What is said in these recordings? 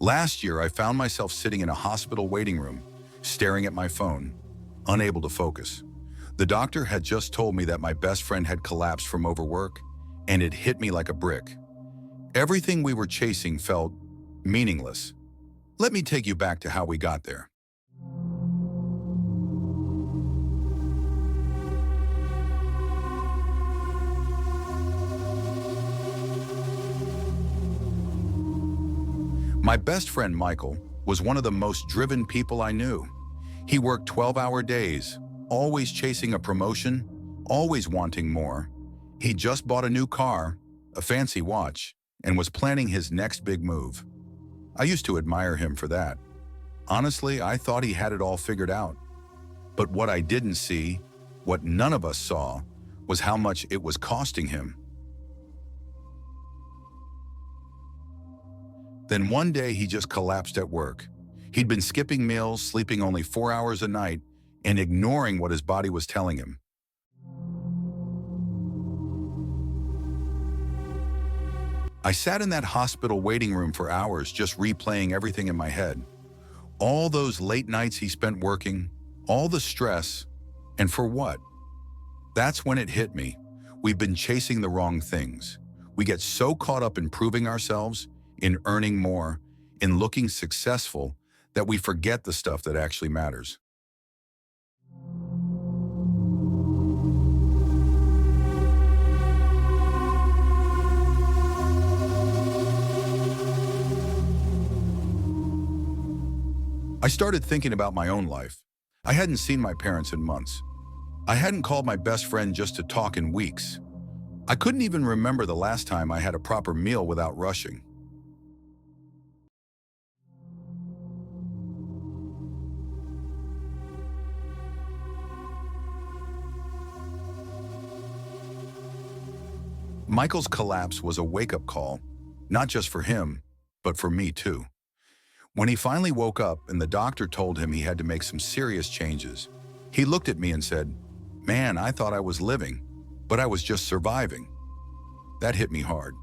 Last year, I found myself sitting in a hospital waiting room, staring at my phone, unable to focus. The doctor had just told me that my best friend had collapsed from overwork, and it hit me like a brick. Everything we were chasing felt meaningless. Let me take you back to how we got there. My best friend Michael was one of the most driven people I knew. He worked 12-hour days, always chasing a promotion, always wanting more. He just bought a new car, a fancy watch, and was planning his next big move. I used to admire him for that. Honestly, I thought he had it all figured out. But what I didn't see, what none of us saw, was how much it was costing him. Then one day he just collapsed at work. He'd been skipping meals, sleeping only 4 hours a night, and ignoring what his body was telling him. I sat in that hospital waiting room for hours just replaying everything in my head. All those late nights he spent working, all the stress, and for what? That's when it hit me. We've been chasing the wrong things. We get so caught up in proving ourselves, in earning more, in looking successful, that we forget the stuff that actually matters. I started thinking about my own life. I hadn't seen my parents in months. I hadn't called my best friend just to talk in weeks. I couldn't even remember the last time I had a proper meal without rushing. Michael's collapse was a wake-up call, not just for him, but for me too. When he finally woke up and the doctor told him he had to make some serious changes, he looked at me and said, "Man, I thought I was living, but I was just surviving." That hit me hard.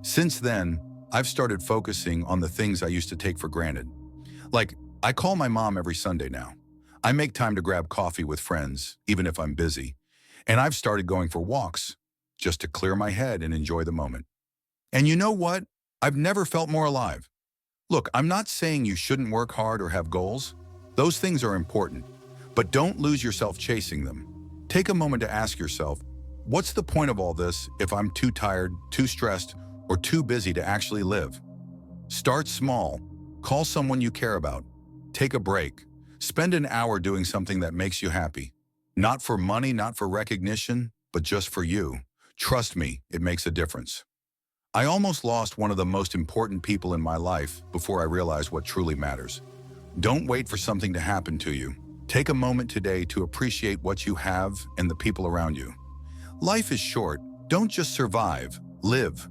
Since then, I've started focusing on the things I used to take for granted. Like, I call my mom every Sunday now. I make time to grab coffee with friends, even if I'm busy. And I've started going for walks, just to clear my head and enjoy the moment. And you know what? I've never felt more alive. Look, I'm not saying you shouldn't work hard or have goals. Those things are important, but don't lose yourself chasing them. Take a moment to ask yourself, what's the point of all this if I'm too tired, too stressed, or too busy to actually live? Start small. Call someone you care about. Take a break. Spend an hour doing something that makes you happy. Not for money, not for recognition, but just for you. Trust me, it makes a difference. I almost lost one of the most important people in my life before I realized what truly matters. Don't wait for something to happen to you. Take a moment today to appreciate what you have and the people around you. Life is short. Don't just survive, live.